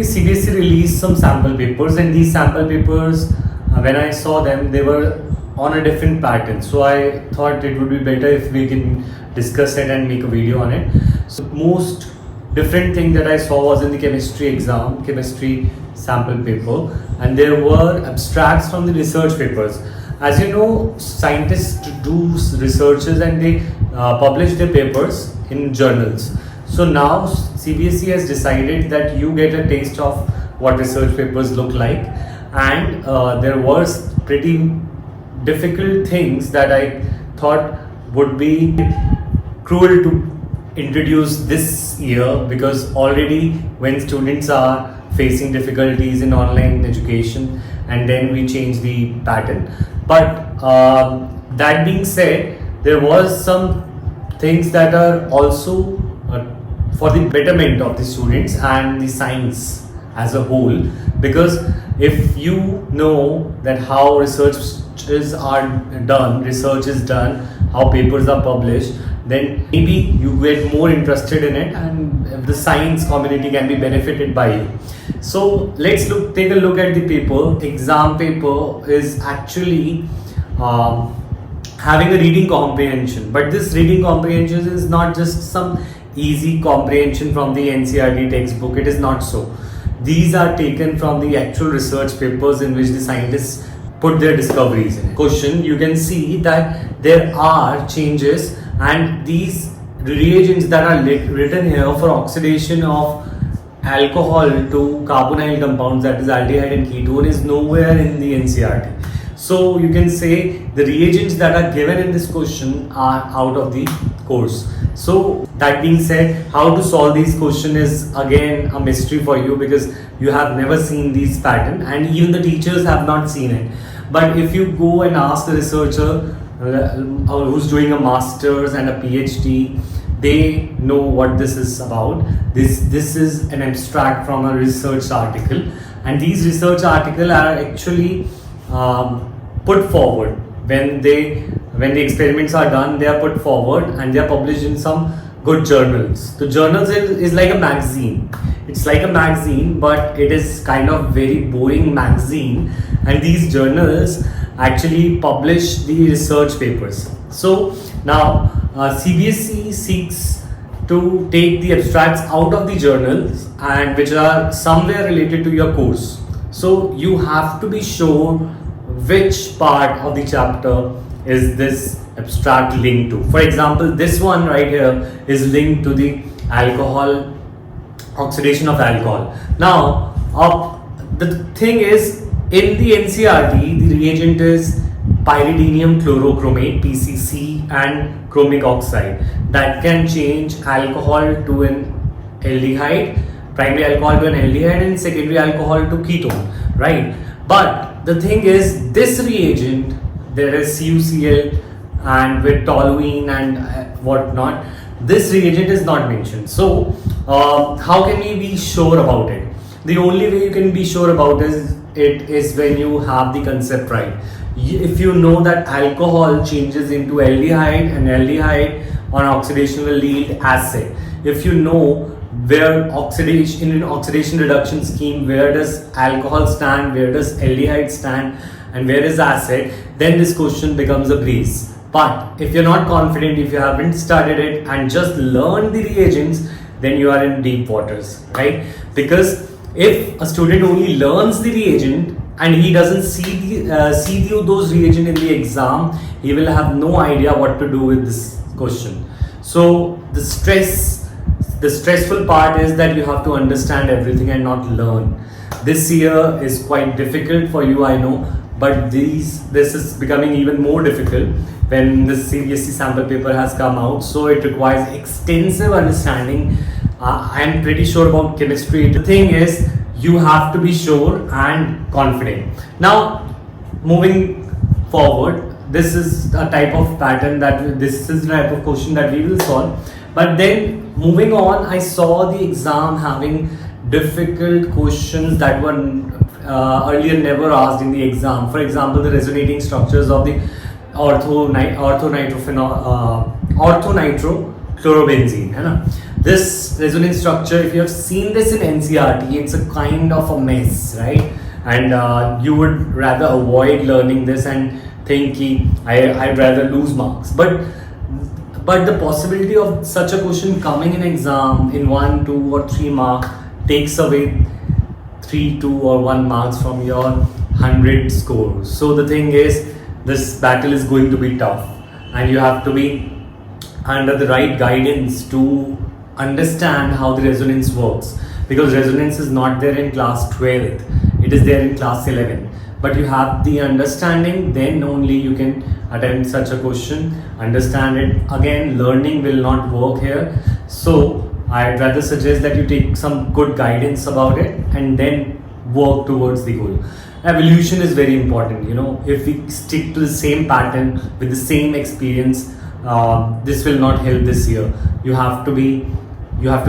CBSE released some sample papers, and these sample papers, when I saw them, they were on a different pattern. So I thought it would be better if we can discuss it and make a video on it. So most different thing that I saw was in the chemistry exam, chemistry sample paper, and there were abstracts from the research papers. As you know, scientists do researches and they publish their papers in journals. So now CBSE has decided that you get a taste of what research papers look like, and there was pretty difficult things that I thought would be cruel to introduce this year, because already when students are facing difficulties in online education, and then we change the pattern. But that being said, there was some things that are also for the betterment of the students and the science as a whole, because if you know that how researches are done, research is done, how papers are published, then maybe you get more interested in it, and the science community can be benefited by you. So let's take a look at the paper. Exam paper is actually having a reading comprehension, but this reading comprehension is not just some easy comprehension from the NCERT textbook. It is not so. These are taken from the actual research papers in which the scientists put their discoveries in. Question, you can see that there are changes, and these reagents that are written here for oxidation of alcohol to carbonyl compounds, that is aldehyde and ketone, is nowhere in the NCERT. So you can say the reagents that are given in this question are out of the course. So that being said, how to solve these questions is again a mystery for you, because you have never seen these pattern, and even the teachers have not seen it. But if you go and ask the researcher who's doing a master's and a PhD, they know what this is about. This is an abstract from a research article, and these research articles are actually put forward when the experiments are done. They are put forward and they are published in some good journals. The journals is like a magazine. It's like a magazine, but it is kind of very boring magazine, and these journals actually publish the research papers. So now CBSE seeks to take the abstracts out of the journals, and which are somewhere related to your course. So you have to be sure which part of the chapter is this abstract linked to. For example, this one right here is linked to the alcohol, oxidation of alcohol. Now the thing is, in the NCERT, the reagent is pyridinium chlorochromate, PCC, and chromic oxide, that can change alcohol to an aldehyde, primary alcohol to an aldehyde, and secondary alcohol to ketone, right? But the thing is, this reagent, there is CuCl and with toluene and whatnot, this reagent is not mentioned. So how can we be sure about it? The only way you can be sure about it is when you have the concept right. If you know that alcohol changes into aldehyde, and aldehyde on oxidation will yield acid, if you know where oxidation, in an oxidation reduction scheme, where does alcohol stand, where does aldehyde stand, and where is acid, then this question becomes a breeze. But if you're not confident, if you haven't studied it and just learned the reagents, then you are in deep waters, right? Because if a student only learns the reagent and he doesn't see those reagents in the exam, he will have no idea what to do with this question. So the stressful part is that you have to understand everything and not learn. This year is quite difficult for you, I know, but this is becoming even more difficult when the CBSE sample paper has come out. So it requires extensive understanding. I am pretty sure about chemistry. The thing is, you have to be sure and confident. Now, moving forward, this is a type of pattern this is the type of question that we will solve. But then moving on, I saw the exam having difficult questions that were earlier never asked in the exam. For example, the resonating structures of the orthonitro chlorobenzene, है ना? This resonance structure, if you have seen this in NCERT, it's a kind of a mess, right? And you would rather avoid learning this and think ki I'd rather lose marks. But the possibility of such a question coming in exam in 1, 2 or 3 marks takes away 3, 2 or 1 marks from your 100 scores. So the thing is, this battle is going to be tough, and you have to be under the right guidance to understand how the resonance works, because resonance is not there in class 12th, it is there in class 11. But you have the understanding, then only you can attempt such a question, understand it. Again, learning will not work here, so I'd rather suggest that you take some good guidance about it and then work towards the goal. Evolution is very important, you know. If we stick to the same pattern with the same experience, this will not help this year. You have to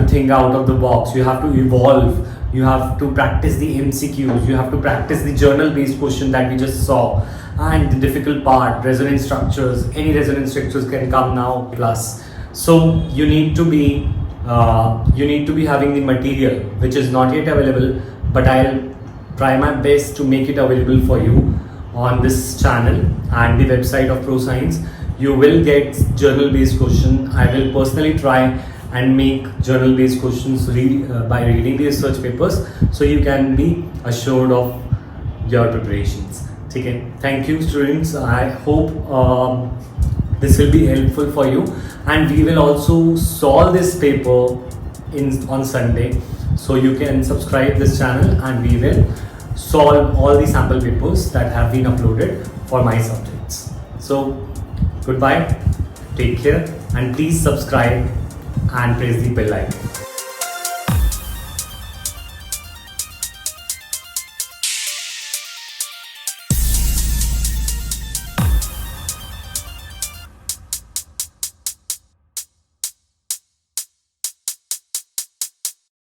think out of the box, you have to evolve, you have to practice the MCQs, you have to practice the journal based question that we just saw, and the difficult part, resonance structures. Any resonance structures can come now plus. So you need to be having the material which is not yet available, but I'll try my best to make it available for you on this channel and the website of ProScience. You will get journal based question. I will personally try and make journal based questions by reading the research papers, so you can be assured of your preparations. Okay, thank you students. I hope this will be helpful for you, and we will also solve this paper on Sunday, so you can subscribe this channel and we will solve all the sample papers that have been uploaded for my subjects. So goodbye, take care, and please subscribe and press the bell icon.